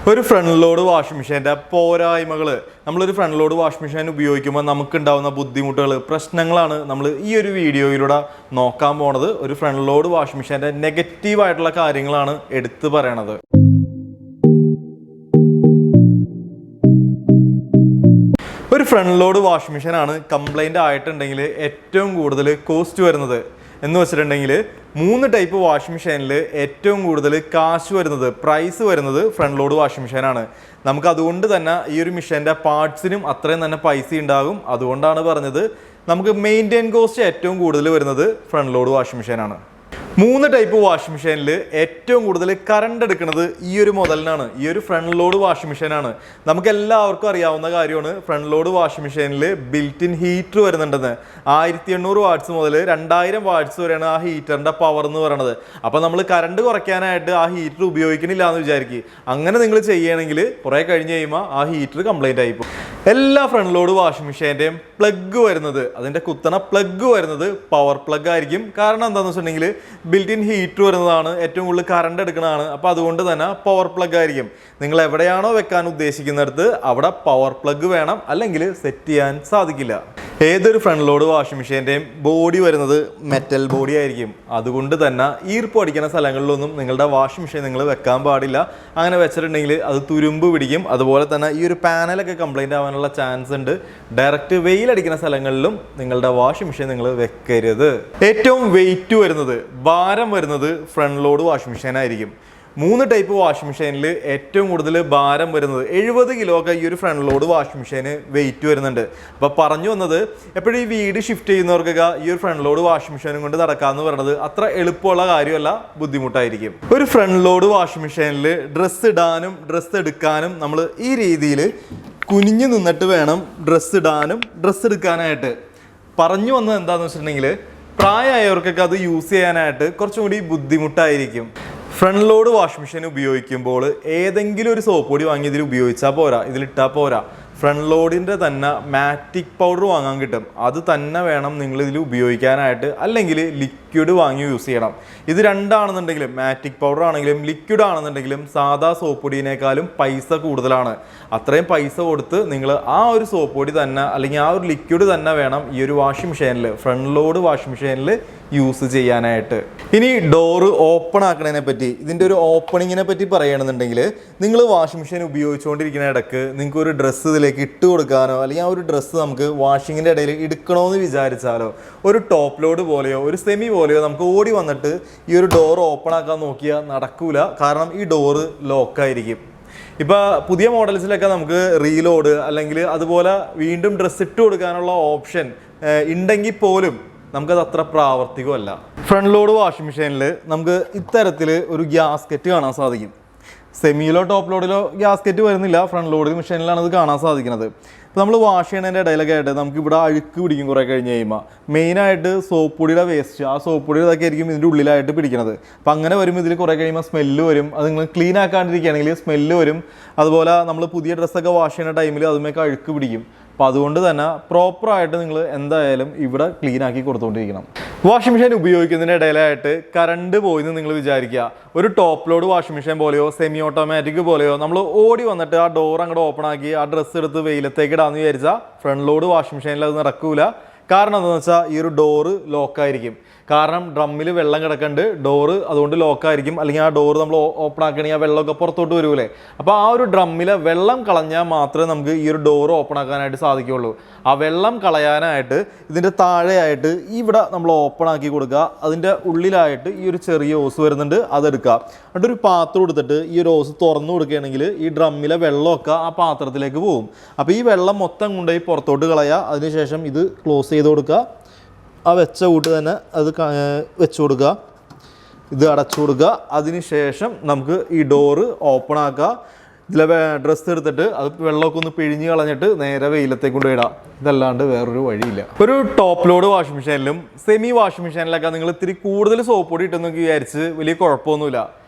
ഒരു front load washing മെഷീൻ്റെ പോരായ്മകൾ നമ്മളൊരു ഫ്രണ്ട് ലോഡ് വാഷിംഗ് മെഷീൻ ഉപയോഗിക്കുമ്പോൾ നമുക്കുണ്ടാവുന്ന ബുദ്ധിമുട്ടുകൾ പ്രശ്നങ്ങളാണ് നമ്മൾ ഈ ഒരു വീഡിയോയിലൂടെ നോക്കാൻ പോണത്. ഒരു ഫ്രണ്ട് ലോഡ് വാഷിംഗ് മെഷീൻ്റെ നെഗറ്റീവായിട്ടുള്ള കാര്യങ്ങളാണ് എടുത്തു പറയണത്. ഒരു ഫ്രണ്ട് ലോഡ് വാഷിംഗ് മെഷീനാണ് കംപ്ലൈൻ്റ് ആയിട്ടുണ്ടെങ്കിൽ ഏറ്റവും കൂടുതൽ കോസ്റ്റ് വരുന്നത് എന്ന് വെച്ചിട്ടുണ്ടെങ്കിൽ 3 ടൈപ്പ് വാഷിംഗ് മെഷീനിൽ ഏറ്റവും കൂടുതൽ കാശ് വരുന്നത് പ്രൈസ് വരുന്നത് ഫ്രണ്ട് ലോഡ് വാഷിംഗ് മെഷീനാണ്. നമുക്ക് അതുകൊണ്ട് തന്നെ ഈ ഒരു മെഷീൻ്റെ പാർട്സിനും അത്രയും തന്നെ പൈസ ഉണ്ടാകും. അതുകൊണ്ടാണ് പറഞ്ഞത് നമുക്ക് മെയിൻറ്റെയിൻ കോസ്റ്റ് ഏറ്റവും കൂടുതൽ വരുന്നത് ഫ്രണ്ട് ലോഡ് വാഷിംഗ് മെഷീനാണ്. 3 ടൈപ്പ് വാഷിംഗ് മെഷീനിൽ ഏറ്റവും കൂടുതൽ കറണ്ട് എടുക്കുന്നത് ഈ ഒരു മോഡലിനാണ്, ഈ ഒരു ഫ്രണ്ട് ലോഡ് വാഷിംഗ് മെഷീനാണ്. നമുക്ക് എല്ലാവർക്കും അറിയാവുന്ന കാര്യമാണ് ഫ്രണ്ട് ലോഡ് വാഷിംഗ് മെഷീനിൽ ബിൽറ്റ് ഇൻ ഹീറ്റർ വരുന്നുണ്ടെന്ന്. 1800 വാട്ട്സ് മുതൽ 2000 വാട്ട്സ് വരെയാണ് ആ ഹീറ്ററിൻ്റെ പവർ എന്ന് പറയുന്നത്. അപ്പോൾ നമ്മൾ കറണ്ട് കുറയ്ക്കാനായിട്ട് ആ ഹീറ്റർ ഉപയോഗിക്കണില്ല എന്ന് വിചാരിക്കും. അങ്ങനെ നിങ്ങൾ ചെയ്യുകയാണെങ്കിൽ കുറേ കഴിഞ്ഞ് കഴിയുമ്പോൾ ആ ഹീറ്റർ കംപ്ലൈൻ്റ് ആയിപ്പോൾ. എല്ലാ ഫ്രണ്ട് ലോഡ് വാഷിംഗ് മെഷീൻ്റെയും പ്ലഗ് വരുന്നത്, അതിൻ്റെ കുത്തണ പ്ലഗ് വരുന്നത് പവർ പ്ലഗ് ആയിരിക്കും. കാരണം എന്താണെന്ന് വെച്ചിട്ടുണ്ടെങ്കിൽ ബിൽറ്റ് ഇൻ ഹീറ്റർ വരുന്നതാണ്, ഏറ്റവും കൂടുതൽ കറണ്ട് എടുക്കുന്നതാണ്. അപ്പോൾ അതുകൊണ്ട് തന്നെ പവർ പ്ലഗ് ആയിരിക്കും. നിങ്ങൾ എവിടെയാണോ വെക്കാൻ ഉദ്ദേശിക്കുന്നിടത്ത് അവിടെ പവർ പ്ലഗ് വേണം, അല്ലെങ്കിൽ സെറ്റ് ചെയ്യാൻ സാധിക്കില്ല. ഏതൊരു ഫ്രണ്ട് ലോഡ് വാഷിംഗ് മെഷീൻ്റെയും ബോഡി വരുന്നത് മെറ്റൽ ബോഡി ആയിരിക്കും. അതുകൊണ്ട് തന്നെ ഈർപ്പം അടിക്കുന്ന സ്ഥലങ്ങളിലൊന്നും നിങ്ങളുടെ വാഷിംഗ് മെഷീൻ നിങ്ങൾ വെക്കാൻ പാടില്ല. അങ്ങനെ വെച്ചിട്ടുണ്ടെങ്കിൽ അത് തുരുമ്പ് പിടിക്കും. അതുപോലെ തന്നെ ഈ ഒരു പാനലൊക്കെ കംപ്ലൈൻ്റ് ആവാനുള്ള ചാൻസ് ഉണ്ട്. ഡയറക്റ്റ് വെയിലടിക്കുന്ന സ്ഥലങ്ങളിലും നിങ്ങളുടെ വാഷിംഗ് മെഷീൻ നിങ്ങൾ വെക്കരുത്. ഏറ്റവും വെയിറ്റ് വരുന്നത്, ഭാരം വരുന്നത് ഫ്രണ്ട് ലോഡ് വാഷിംഗ് മെഷീൻ ആയിരിക്കും. 3 ടൈപ്പ് വാഷിംഗ് മെഷീനിൽ ഏറ്റവും കൂടുതൽ ഭാരം വരുന്നത് 70 കിലോ ഒക്കെ ഈ ഒരു ഫ്രണ്ട് ലോഡ് വാഷിംഗ് മെഷീന് വെയിറ്റ് വരുന്നുണ്ട്. അപ്പോൾ പറഞ്ഞു വന്നത്, എപ്പോഴും ഈ വീട് ഷിഫ്റ്റ് ചെയ്യുന്നവർക്കൊക്കെ ഈ ഒരു ഫ്രണ്ട് ലോഡ് വാഷിംഗ് മെഷീനും കൊണ്ട് നടക്കാമെന്ന് പറയുന്നത് അത്ര എളുപ്പമുള്ള കാര്യമല്ല, ബുദ്ധിമുട്ടായിരിക്കും. ഒരു ഫ്രണ്ട് ലോഡ് വാഷിംഗ് മെഷീനിൽ ഡ്രസ്സ് ഇടാനും ഡ്രസ്സ് എടുക്കാനും നമ്മൾ ഈ രീതിയിൽ കുനിഞ്ഞു നിന്നിട്ട് വേണം ഡ്രസ്സ് ഇടാനും ഡ്രസ്സ് എടുക്കാനായിട്ട്. പറഞ്ഞു വന്നത് എന്താണെന്ന് വെച്ചിട്ടുണ്ടെങ്കിൽ പ്രായമായവർക്കൊക്കെ അത് യൂസ് ചെയ്യാനായിട്ട് കുറച്ചും കൂടി ബുദ്ധിമുട്ടായിരിക്കും. ഫ്രണ്ട് ലോഡ് വാഷിംഗ് മെഷീൻ ഉപയോഗിക്കുമ്പോൾ ഏതെങ്കിലും ഒരു സോപ്പ് പൊടി വാങ്ങി ഇതിൽ ഉപയോഗിച്ചാൽ പോരാ, ഇതിലിട്ടാൽ പോരാ. ഫ്രണ്ട് ലോഡിൻ്റെ തന്നെ മാറ്റിക് പൗഡർ വാങ്ങാൻ കിട്ടും. അത് തന്നെ വേണം നിങ്ങൾ ഇതിൽ ഉപയോഗിക്കാനായിട്ട്, അല്ലെങ്കിൽ ലിക്വിഡ് വാങ്ങി യൂസ് ചെയ്യണം. ഇത് രണ്ടാണെന്നുണ്ടെങ്കിലും, മാറ്റിക് പൗഡർ ആണെങ്കിലും ലിക്വിഡ് ആണെന്നുണ്ടെങ്കിലും സാധാ സോപ്പ് പൊടിയേക്കാളും പൈസ കൂടുതലാണ്. അത്രയും പൈസ കൊടുത്ത് നിങ്ങൾ ആ ഒരു സോപ്പ് പൊടി തന്നെ അല്ലെങ്കിൽ ആ ഒരു ലിക്വിഡ് തന്നെ വേണം ഈ ഒരു വാഷിംഗ് മെഷീനിൽ, ഫ്രണ്ട് ലോഡ് വാഷിംഗ് മെഷീനിൽ യൂസ് ചെയ്യാനായിട്ട്. ഇനി ഡോറ് ഓപ്പൺ ആക്കണതിനെ പറ്റി, ഇതിൻ്റെ ഒരു ഓപ്പണിങ്ങിനെ പറ്റി പറയുകയാണെന്നുണ്ടെങ്കിൽ, നിങ്ങൾ വാഷിംഗ് മെഷീൻ ഉപയോഗിച്ചുകൊണ്ടിരിക്കുന്ന ഇടയ്ക്ക് നിങ്ങൾക്ക് ഒരു ഡ്രസ്സ് ഇതിലേക്ക് ഇട്ട് കൊടുക്കാനോ അല്ലെങ്കിൽ ആ ഒരു ഡ്രസ്സ് നമുക്ക് വാഷിങ്ങിൻ്റെ ഇടയിൽ എടുക്കണമെന്ന് വിചാരിച്ചാലോ, ഒരു ടോപ്പ് ലോഡ് പോലെയോ ഒരു സെമി പോലെയോ നമുക്ക് ഓടി വന്നിട്ട് ഈ ഒരു ഡോർ ഓപ്പൺ ആക്കാൻ നോക്കിയാൽ നടക്കൂല. കാരണം ഈ ഡോറ് ലോക്കായിരിക്കും. ഇപ്പോൾ പുതിയ മോഡൽസിലൊക്കെ നമുക്ക് റീലോഡ് അല്ലെങ്കിൽ അതുപോലെ വീണ്ടും ഡ്രസ്സ് ഇട്ട് കൊടുക്കാനുള്ള ഓപ്ഷൻ ഉണ്ടെങ്കിൽ പോലും നമുക്കത് അത്ര പ്രാവർത്തികമല്ല. ഫ്രണ്ട് ലോഡ് വാഷിംഗ് മെഷീനിൽ നമുക്ക് ഇത്തരത്തിൽ ഒരു ഗ്യാസ്കറ്റ് കാണാൻ സാധിക്കും. സെമിയിലോ ടോപ്പ് ലോഡിലോ ഗ്യാസ്കറ്റ് വരുന്നില്ല, ഫ്രണ്ട് ലോഡ് മെഷീനിലാണ് ഇത് കാണാൻ സാധിക്കുന്നത്. ഇപ്പോൾ നമ്മൾ വാഷ് ചെയ്യണതിൻ്റെ ഇടയിലൊക്കെ ആയിട്ട് നമുക്ക് ഇവിടെ അഴുക്ക് പിടിക്കും കുറേ കഴിഞ്ഞ് കഴിയുമ്പോൾ. മെയിനായിട്ട് സോപ്പ് പൊടിയുടെ വേസ്റ്റ്, ആ സോപ്പ് പൊടി ഇതൊക്കെ ആയിരിക്കും ഇതിൻ്റെ ഉള്ളിലായിട്ട് പിടിക്കുന്നത്. അപ്പം അങ്ങനെ വരുമ്പോൾ ഇതിൽ കുറേ കഴിയുമ്പോൾ സ്മെല്ല് വരും. അത് നിങ്ങൾ ക്ലീൻ ആക്കാണ്ടിരിക്കുകയാണെങ്കിൽ സ്മെല്ല് വരും. അതുപോലെ നമ്മൾ പുതിയ ഡ്രസ്സൊക്കെ വാഷ് ചെയ്യുന്ന ടൈമിൽ അതുമേക്ക് അഴുക്ക് പിടിക്കും. അപ്പോൾ അതുകൊണ്ട് തന്നെ പ്രോപ്പറായിട്ട് നിങ്ങൾ എന്തായാലും ഇവിടെ ക്ലീൻ ആക്കി കൊടുത്തുകൊണ്ടിരിക്കണം. വാഷിംഗ് മെഷീൻ ഉപയോഗിക്കുന്നതിൻ്റെ ഇടയിലായിട്ട് കറണ്ട് പോയിന്ന് നിങ്ങൾ വിചാരിക്കുക. ഒരു ടോപ്പ് ലോഡ് വാഷിംഗ് മെഷീൻ പോലെയോ സെമി ഓട്ടോമാറ്റിക് പോലെയോ നമ്മൾ ഓടി വന്നിട്ട് ആ ഡോർ അങ്ങോട്ട് ഓപ്പൺ ആക്കി ആ ഡ്രസ്സ് എടുത്ത് വെയിലത്തേക്ക് ഇടാന്ന് വിചാരിച്ചാൽ ഫ്രണ്ട് ലോഡ് വാഷിംഗ് മെഷീനിൽ അത് നടക്കൂല. കാരണം എന്താണെന്ന് വെച്ചാൽ ഈ ഒരു ഡോറ് ലോക്കായിരിക്കും. കാരണം ഡ്രമ്മിൽ വെള്ളം കിടക്കുന്നുണ്ട്, ഡോറ് അതുകൊണ്ട് ലോക്കായിരിക്കും. അല്ലെങ്കിൽ ആ ഡോറ് നമ്മൾ ഓപ്പൺ ആക്കണമെങ്കിൽ ആ വെള്ളമൊക്കെ പുറത്തോട്ട് വരുമല്ലേ. അപ്പോൾ ആ ഒരു ഡ്രമ്മിലെ വെള്ളം കളഞ്ഞാൽ മാത്രമേ നമുക്ക് ഈ ഒരു ഡോറ് ഓപ്പൺ ആക്കാനായിട്ട് സാധിക്കുകയുള്ളൂ. ആ വെള്ളം കളയാനായിട്ട് ഇതിൻ്റെ താഴെയായിട്ട് ഇവിടെ നമ്മൾ ഓപ്പൺ ആക്കി കൊടുക്കുക. അതിൻ്റെ ഉള്ളിലായിട്ട് ഈ ഒരു ചെറിയ ഓസ് വരുന്നുണ്ട്, അതെടുക്കുക. എന്നിട്ട് ഒരു പാത്രം എടുത്തിട്ട് ഈ ഒരു ഓസ് തുറന്നു കൊടുക്കുകയാണെങ്കിൽ ഈ ഡ്രമ്മിലെ വെള്ളമൊക്കെ ആ പാത്രത്തിലേക്ക് പോകും. അപ്പോൾ ഈ വെള്ളം മൊത്തം കൊണ്ടുപോയി പുറത്തോട്ട് കളയുക. അതിനുശേഷം ഇത് ക്ലോസ് ചെയ്ത് കൊടുക്കുക. ആ വെച്ച കൂട്ട് തന്നെ അത് വെച്ച് കൊടുക്കുക, ഇത് അടച്ചു കൊടുക്കുക. അതിനുശേഷം നമുക്ക് ഈ ഡോറ് ഓപ്പൺ ആക്കുക. ഇതിലെ ഡ്രസ്സ് എടുത്തിട്ട് അത് വെള്ളമൊക്കെ ഒന്ന് പിഴിഞ്ഞ് കളഞ്ഞിട്ട് നേരെ വെയിലത്തേക്ക് കൊണ്ടുപോയിടാം. ഇതല്ലാണ്ട് വേറൊരു വഴിയില്ല. ഒരു ടോപ്പ് ലോഡ് വാഷിംഗ് മെഷീനിലും സെമി വാഷിംഗ് മെഷീനിലൊക്കെ നിങ്ങൾ ഇത്തിരി കൂടുതൽ സോപ്പ് പൊടി ഇട്ടെന്നൊക്കെ വിചാരിച്ച് വലിയ കുഴപ്പമൊന്നുമില്ല.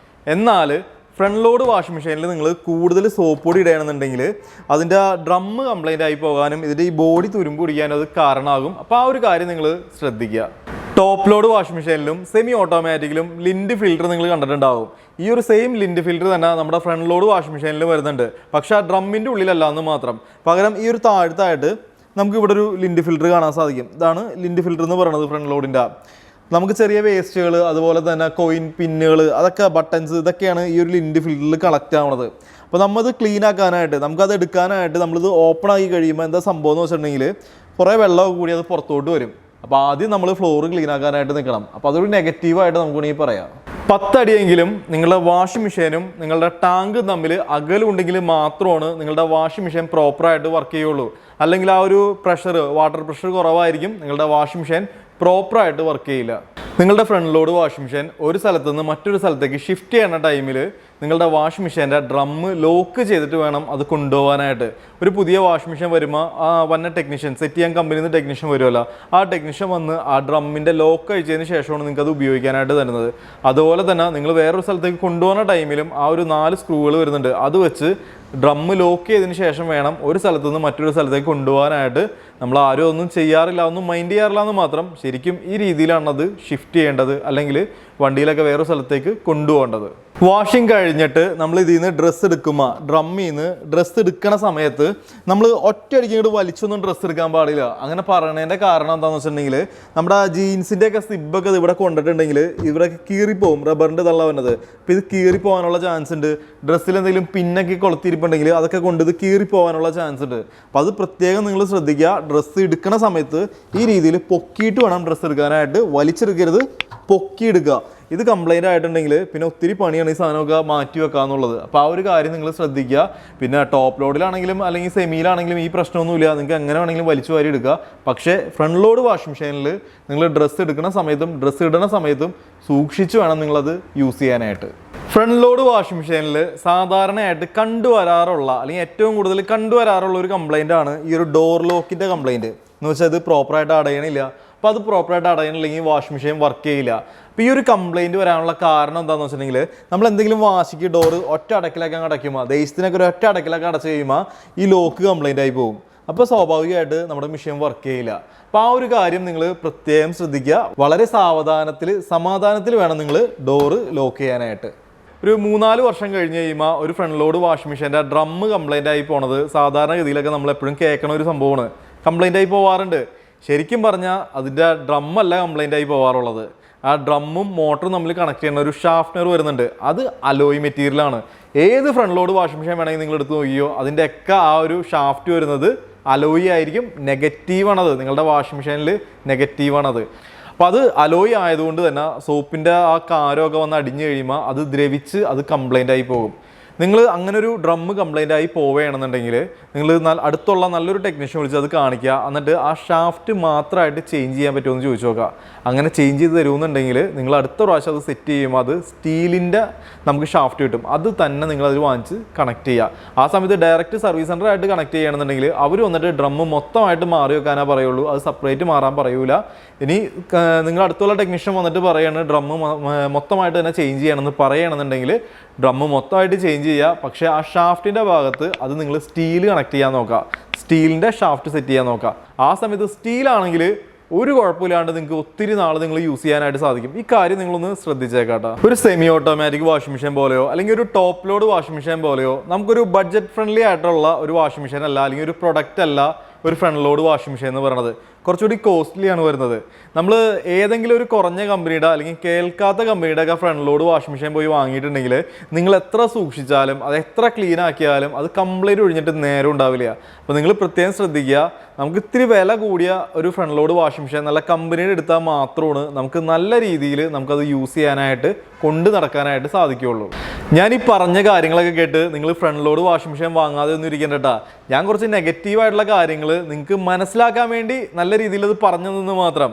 എന്നാൽ ഫ്രണ്ട് ലോഡ് വാഷിംഗ് മെഷീനിൽ നിങ്ങൾ കൂടുതൽ സോപ്പ് പൊടി ഇടുകയാണെന്നുണ്ടെങ്കിൽ അതിൻ്റെ ഡ്രമ്മ് കംപ്ലൈൻ്റ് ആയി പോകാനും ഇതിൻ്റെ ഈ ബോഡി തുരുമ്പ് പിടിക്കാനും അത് കാരണമാകും. അപ്പോൾ ആ ഒരു കാര്യം നിങ്ങൾ ശ്രദ്ധിക്കുക. ടോപ്പ് ലോഡ് വാഷിംഗ് മെഷീനിലും സെമി ഓട്ടോമാറ്റിക്കിലും ലിൻഡ് ഫിൽറ്റർ നിങ്ങൾ കണ്ടിട്ടുണ്ടാവും. ഈ ഒരു സെയിം ലിൻഡ് ഫിൽറ്റർ തന്നെ നമ്മുടെ ഫ്രണ്ട് ലോഡ് വാഷിംഗ് മെഷീനിൽ വരുന്നുണ്ട്. പക്ഷെ ആ ഡ്രമ്മിൻ്റെ ഉള്ളിലല്ല എന്ന് മാത്രം. പകരം ഈ ഒരു താഴത്തായിട്ട് നമുക്ക് ഇവിടെ ഒരു ലിൻഡ് ഫിൽറ്റർ കാണാൻ സാധിക്കും. ഇതാണ് ലിൻഡ് ഫിൽറ്റർ എന്ന് പറയുന്നത് ഫ്രണ്ട് ലോഡിൻ്റെ. നമുക്ക് ചെറിയ വേസ്റ്റുകൾ, അതുപോലെ തന്നെ കോയിൻ പിന്നുകൾ, അതൊക്കെ ബട്ടൺസ്, ഇതൊക്കെയാണ് ഈ ഒരു ലിൻഡ് ഫിൽറ്ററിൽ കളക്ട് ആവുന്നത്. അപ്പോൾ നമ്മത് ക്ലീൻ ആക്കാനായിട്ട്, നമുക്കത് എടുക്കാനായിട്ട് നമ്മളിത് ഓപ്പൺ ആക്കി കഴിയുമ്പോൾ എന്താ സംഭവം എന്ന് വെച്ചിട്ടുണ്ടെങ്കിൽ കുറേ വെള്ളമൊക്കെ കൂടി അത് പുറത്തോട്ട് വരും. അപ്പോൾ ആദ്യം നമ്മൾ ഫ്ലോർ ക്ലീൻ ആക്കാനായിട്ട് നിൽക്കണം. അപ്പോൾ അതൊരു നെഗറ്റീവായിട്ട് നമുക്ക് വേണമെങ്കിൽ പറയാം. 10 അടിയെങ്കിലും നിങ്ങളുടെ വാഷിംഗ് മെഷീനും നിങ്ങളുടെ ടാങ്കും തമ്മിൽ അകലുണ്ടെങ്കിൽ മാത്രമാണ് നിങ്ങളുടെ വാഷിംഗ് മെഷീൻ പ്രോപ്പറായിട്ട് വർക്ക് ചെയ്യുള്ളൂ. അല്ലെങ്കിൽ ആ ഒരു വാട്ടർ പ്രഷർ കുറവായിരിക്കും, നിങ്ങളുടെ വാഷിംഗ് മെഷീൻ പ്രോപ്പറായിട്ട് വർക്ക് ചെയ്യില്ല. നിങ്ങളുടെ ഫ്രണ്ട് ലോഡ് വാഷിംഗ് മെഷീൻ ഒരു സ്ഥലത്ത് നിന്ന് മറ്റൊരു സ്ഥലത്തേക്ക് ഷിഫ്റ്റ് ചെയ്യുന്ന ടൈമിൽ നിങ്ങളുടെ വാഷിംഗ് മെഷീൻ്റെ ഡ്രമ്മ് ലോക്ക് ചെയ്തിട്ട് വേണം അത് കൊണ്ടുപോകാനായിട്ട്. ഒരു പുതിയ വാഷിംഗ് മെഷീൻ വരുമ്പോൾ വന്ന ടെക്നീഷ്യൻ, സെറ്റ് ചെയ്യാൻ കമ്പനിയിൽ നിന്ന് ടെക്നീഷ്യൻ വരുമല്ലോ, ആ ടെക്നീഷ്യൻ വന്ന് ആ ഡ്രമ്മിൻ്റെ ലോക്ക് അഴിച്ചതിന് ശേഷമാണ് നിങ്ങൾക്ക് അത് ഉപയോഗിക്കാനായിട്ട് തരുന്നത്. അതുപോലെ തന്നെ നിങ്ങൾ വേറൊരു സ്ഥലത്തേക്ക് കൊണ്ടുപോകുന്ന ടൈമിലും ആ ഒരു 4 സ്ക്രൂകൾ വരുന്നുണ്ട്. അത് വെച്ച് ഡ്രമ്മ് ലോക്ക് ചെയ്തതിന് ശേഷം വേണം ഒരു സ്ഥലത്ത് നിന്ന് മറ്റൊരു സ്ഥലത്തേക്ക് കൊണ്ടുപോകാനായിട്ട്. നമ്മൾ ആരും ഒന്നും ചെയ്യാറില്ല, ഒന്നും മൈൻഡ് ചെയ്യാറില്ല എന്ന് മാത്രം. ശരിക്കും ഈ രീതിയിലാണ് അത് ഷിഫ്റ്റ് ചെയ്യേണ്ടത്, അല്ലെങ്കിൽ വണ്ടിയിലൊക്കെ വേറെ സ്ഥലത്തേക്ക് കൊണ്ടുപോകേണ്ടത്. വാഷിംഗ് കഴിഞ്ഞിട്ട് നമ്മൾ ഇതിൽ നിന്ന് ഡ്രസ്സ് എടുക്കുമ്പോൾ, ഡ്രമ്മിൽ നിന്ന് ഡ്രസ്സ് എടുക്കണ സമയത്ത് നമ്മൾ ഒറ്റയടിക്ക് ഇങ്ങോട്ട് വലിച്ചൊന്നും ഡ്രസ്സ് എടുക്കാൻ പാടില്ല. അങ്ങനെ പറയണതിൻ്റെ കാരണം എന്താണെന്ന് വെച്ചിട്ടുണ്ടെങ്കിൽ നമ്മുടെ ജീൻസിൻ്റെയൊക്കെ സിബൊക്കെ ഇവിടെ കൊണ്ടിട്ടുണ്ടെങ്കിൽ ഇവിടെ കീറിപ്പോവും, റബ്ബറിൻ്റെ തള്ള വന്നത്. അപ്പോൾ ഇത് കീറിപ്പോകാനുള്ള ചാൻസ് ഉണ്ട്. ഡ്രസ്സിൽ എന്തെങ്കിലും പിന്നൊക്കെ കൊളുത്തിരിപ്പുണ്ടെങ്കിൽ അതൊക്കെ കൊണ്ട് ഇത് കീറിപ്പോകാനുള്ള ചാൻസ് ഉണ്ട്. അപ്പോൾ അത് പ്രത്യേകം നിങ്ങൾ ശ്രദ്ധിക്കുക. ഡ്രസ്സ് എടുക്കണ സമയത്ത് ഈ രീതിയിൽ പൊക്കിയിട്ട് വേണം ഡ്രസ്സ് എടുക്കാനായിട്ട്, വലിച്ചെടുക്കരുത്, പൊക്കിയെടുക്കുക. ഇത് കംപ്ലൈൻ്റ് ആയിട്ടുണ്ടെങ്കിൽ പിന്നെ ഒത്തിരി പണിയാണ് ഈ സാധനമൊക്കെ മാറ്റി വെക്കുക എന്നുള്ളത്. അപ്പോൾ ആ ഒരു കാര്യം നിങ്ങൾ ശ്രദ്ധിക്കുക. പിന്നെ ടോപ്പ് ലോഡിലാണെങ്കിലും അല്ലെങ്കിൽ സെമിയിലാണെങ്കിലും ഈ പ്രശ്നമൊന്നുമില്ല, നിങ്ങൾക്ക് എങ്ങനെ വേണമെങ്കിലും വലിച്ചു വാരി എടുക്കുക. പക്ഷേ ഫ്രണ്ട് ലോഡ് വാഷിംഗ് മെഷീനിൽ നിങ്ങൾ ഡ്രസ്സ് എടുക്കുന്ന സമയത്തും ഡ്രസ്സ് ഇടുന്ന സമയത്തും സൂക്ഷിച്ച് വേണം നിങ്ങളത് യൂസ് ചെയ്യാനായിട്ട്. ഫ്രണ്ട് ലോഡ് വാഷിംഗ് മെഷീനിൽ സാധാരണയായിട്ട് കണ്ടുവരാറുള്ള, അല്ലെങ്കിൽ ഏറ്റവും കൂടുതൽ കണ്ടുവരാറുള്ള ഒരു കംപ്ലൈൻ്റ് ആണ് ഈ ഒരു ഡോർ ലോക്കിൻ്റെ കംപ്ലൈൻറ്റ്. എന്ന് വെച്ചാൽ ഇത് പ്രോപ്പറായിട്ട് അടയണില്ല. അപ്പോൾ അത് പ്രോപ്പറായിട്ട് അടയണില്ലെങ്കിൽ വാഷിംഗ് മെഷീൻ വർക്ക് ചെയ്യില്ല. അപ്പോൾ ഈ ഒരു കംപ്ലൈൻറ്റ് വരാനുള്ള കാരണം എന്താണെന്ന് വെച്ചിട്ടുണ്ടെങ്കിൽ, നമ്മൾ എന്തെങ്കിലും വാശിക്ക് ഡോറ് ഒറ്റ അടക്കിലൊക്കെ അടയ്ക്കുമ്പോൾ, ദേശത്തിനൊക്കെ ഒരു ഒറ്റ അടക്കിലൊക്കെ അടച്ച് കഴിയുമ്പോൾ ഈ ലോക്ക് കംപ്ലൈൻ്റ് ആയി പോകും. അപ്പോൾ സ്വാഭാവികമായിട്ട് നമ്മുടെ മെഷീൻ വർക്ക് ചെയ്യില്ല. അപ്പോൾ ആ ഒരു കാര്യം നിങ്ങൾ പ്രത്യേകം ശ്രദ്ധിക്കുക. വളരെ സമാധാനത്തിൽ വേണം നിങ്ങൾ ഡോറ് ലോക്ക് ചെയ്യാനായിട്ട്. ഒരു 3-4 വർഷം കഴിഞ്ഞ് കഴിയുമ്പോൾ ഒരു ഫ്രണ്ട് ലോഡ് വാഷിംഗ് മെഷീൻ്റെ ഡ്രമ്മ് കംപ്ലൈൻ്റ് ആയി പോണത് സാധാരണഗതിയിലൊക്കെ നമ്മൾ എപ്പോഴും കേൾക്കണ ഒരു സംഭവമാണ്. കംപ്ലൈൻ്റ് ആയി പോവാറുണ്ട്. ശരിക്കും പറഞ്ഞാൽ അതിൻ്റെ ഡ്രമ്മല്ല കംപ്ലൈൻ്റ് ആയി പോകാറുള്ളത്. ആ ഡ്രമ്മും മോട്ടറും തമ്മിൽ കണക്ട് ചെയ്യുന്ന ഒരു ഷാഫ്റ്റ്നർ വരുന്നുണ്ട്. അത് അലോയ് മെറ്റീരിയലാണ്. ഏത് ഫ്രണ്ട് ലോഡ് വാഷിംഗ് മെഷീൻ വേണമെങ്കിൽ നിങ്ങൾ എടുത്ത് നോക്കിയോ, അതിൻ്റെയൊക്കെ ആ ഒരു ഷാഫ്റ്റ് വരുന്നത് അലോയ് ആയിരിക്കും. നെഗറ്റീവാണത്, നിങ്ങളുടെ വാഷിംഗ് മെഷീനിൽ നെഗറ്റീവാണത്. അപ്പോൾ അത് അലോയ് ആയതുകൊണ്ട് തന്നെ സോപ്പിൻ്റെ ആ കാരമൊക്കെ വന്ന് അടിഞ്ഞു കഴിയുമ്പോൾ അത് ദ്രവിച്ച് അത് കംപ്ലൈൻ്റ് ആയി പോകും. നിങ്ങൾ അങ്ങനെ ഒരു ഡ്രമ്മ് കംപ്ലൈൻ്റ് ആയി പോവുകയാണെന്നുണ്ടെങ്കിൽ നിങ്ങൾ അടുത്തുള്ള നല്ലൊരു ടെക്നീഷ്യൻ വിളിച്ച് അത് കാണിക്കുക. എന്നിട്ട് ആ ഷാഫ്റ്റ് മാത്രമായിട്ട് ചേഞ്ച് ചെയ്യാൻ പറ്റുമെന്ന് ചോദിച്ചു നോക്കുക. അങ്ങനെ ചേഞ്ച് ചെയ്ത് തരുമെന്നുണ്ടെങ്കിൽ നിങ്ങൾ അടുത്ത പ്രാവശ്യം അത് സെറ്റ് ചെയ്യുമ്പോൾ അത് സ്റ്റീലിൻ്റെ നമുക്ക് ഷാഫ്റ്റ് കിട്ടും. അത് തന്നെ നിങ്ങൾ അതിൽ വാങ്ങിച്ച് കണക്ട് ചെയ്യുക. ആ സമയത്ത് ഡയറക്റ്റ് സർവീസ് സെൻ്ററായിട്ട് കണക്ട് ചെയ്യുകയാണെന്നുണ്ടെങ്കിൽ അവർ വന്നിട്ട് ഡ്രമ്മ് മൊത്തമായിട്ട് മാറി വെക്കാനേ പറയുള്ളൂ, അത് സെപ്പറേറ്റ് മാറാൻ പറയൂല. ഇനി നിങ്ങൾ അടുത്തുള്ള ടെക്നീഷ്യൻ വന്നിട്ട് പറയുകയാണ് ഡ്രമ്മ് മൊത്തമായിട്ട് തന്നെ ചേഞ്ച് ചെയ്യണമെന്ന് പറയുകയാണെന്നുണ്ടെങ്കിൽ ഡ്രമ്മ് മൊത്തമായിട്ട് ചേഞ്ച് ചെയ്യുക. പക്ഷേ ആ ഷാഫ്റ്റിൻ്റെ ഭാഗത്ത് അത് നിങ്ങൾ സ്റ്റീൽ കണക്ട് ചെയ്യാൻ നോക്കുക, സ്റ്റീലിൻ്റെ ഷാഫ്റ്റ് സെറ്റ് ചെയ്യാൻ നോക്കുക. ആ സമയത്ത് സ്റ്റീലാണെങ്കിൽ ഒരു കുഴപ്പമില്ലാണ്ട് നിങ്ങൾക്ക് ഒത്തിരി നാൾ നിങ്ങൾ യൂസ് ചെയ്യാനായിട്ട് സാധിക്കും. ഈ കാര്യം നിങ്ങളൊന്ന് ശ്രദ്ധിച്ചേക്കാട്ടോ. ഒരു സെമി ഓട്ടോമാറ്റിക് വാഷിംഗ് മെഷീൻ പോലെയോ അല്ലെങ്കിൽ ഒരു ടോപ്പ് ലോഡ് വാഷിംഗ് മെഷീൻ പോലെയോ നമുക്കൊരു ബഡ്ജറ്റ് ഫ്രണ്ട്ലി ആയിട്ടുള്ള ഒരു വാഷിംഗ് മെഷീൻ അല്ല, അല്ലെങ്കിൽ ഒരു പ്രൊഡക്റ്റ് അല്ല ഒരു ഫ്രണ്ട് ലോഡ് വാഷിംഗ് മെഷീൻ എന്ന് പറയുന്നത്. കുറച്ചുകൂടി കോസ്റ്റ്ലിയാണ് വരുന്നത്. നമ്മൾ ഏതെങ്കിലും ഒരു കുറഞ്ഞ കമ്പനിയുടെ അല്ലെങ്കിൽ കേൾക്കാത്ത കമ്പനിയുടെ ഒക്കെ ഫ്രണ്ട് ലോഡ് വാഷിംഗ് മെഷീൻ പോയി വാങ്ങിയിട്ടുണ്ടെങ്കിൽ നിങ്ങൾ എത്ര സൂക്ഷിച്ചാലും അത് എത്ര ക്ലീൻ ആക്കിയാലും അത് കംപ്ലൈൻറ്റ് ഒഴിഞ്ഞിട്ട് നേരം ഉണ്ടാവില്ല. അപ്പോൾ നിങ്ങൾ പ്രത്യേകം ശ്രദ്ധിക്കുക. നമുക്ക് ഇത്തിരി വില കൂടിയ ഒരു ഫ്രണ്ട് ലോഡ് വാഷിംഗ് മെഷീൻ നല്ല കമ്പനിയുടെ എടുത്താൽ മാത്രമാണ് നമുക്ക് നല്ല രീതിയിൽ നമുക്കത് യൂസ് ചെയ്യാനായിട്ട് കൊണ്ട് നടക്കാനായിട്ട് സാധിക്കുകയുള്ളൂ. ഞാൻ ഈ പറഞ്ഞ കാര്യങ്ങളൊക്കെ കേട്ട് നിങ്ങൾ ഫ്രണ്ട് ലോഡ് വാഷിംഗ് മെഷീൻ വാങ്ങാതെ ഒന്നും ഇരിക്കേണ്ടട്ടാ. ഞാൻ കുറച്ച് നെഗറ്റീവായിട്ടുള്ള കാര്യങ്ങൾ നിങ്ങൾക്ക് മനസ്സിലാക്കാൻ വേണ്ടി നല്ല രീതിയിൽ അത് പറഞ്ഞു നിന്ന് മാത്രം.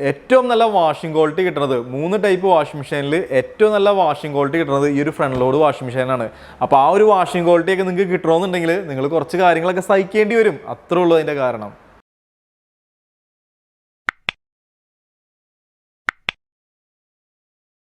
ഏറ്റവും നല്ല വാഷിംഗ് ക്വാളിറ്റി കിട്ടുന്നത് 3 ടൈപ്പ് വാഷിംഗ് മെഷീനിൽ ഏറ്റവും നല്ല വാഷിംഗ് ക്വാളിറ്റി കിട്ടുന്നത് ഈ ഒരു ഫ്രണ്ട് ലോഡ് വാഷിംഗ് മെഷീനാണ്. അപ്പോൾ ആ ഒരു വാഷിംഗ് ക്വാളിറ്റിയൊക്കെ നിങ്ങൾക്ക് കിട്ടണമെന്നുണ്ടെങ്കിൽ നിങ്ങൾ കുറച്ച് കാര്യങ്ങളൊക്കെ സഹിക്കേണ്ടി വരും. അത്രേ ഉള്ളൂ അതിൻ്റെ കാരണം.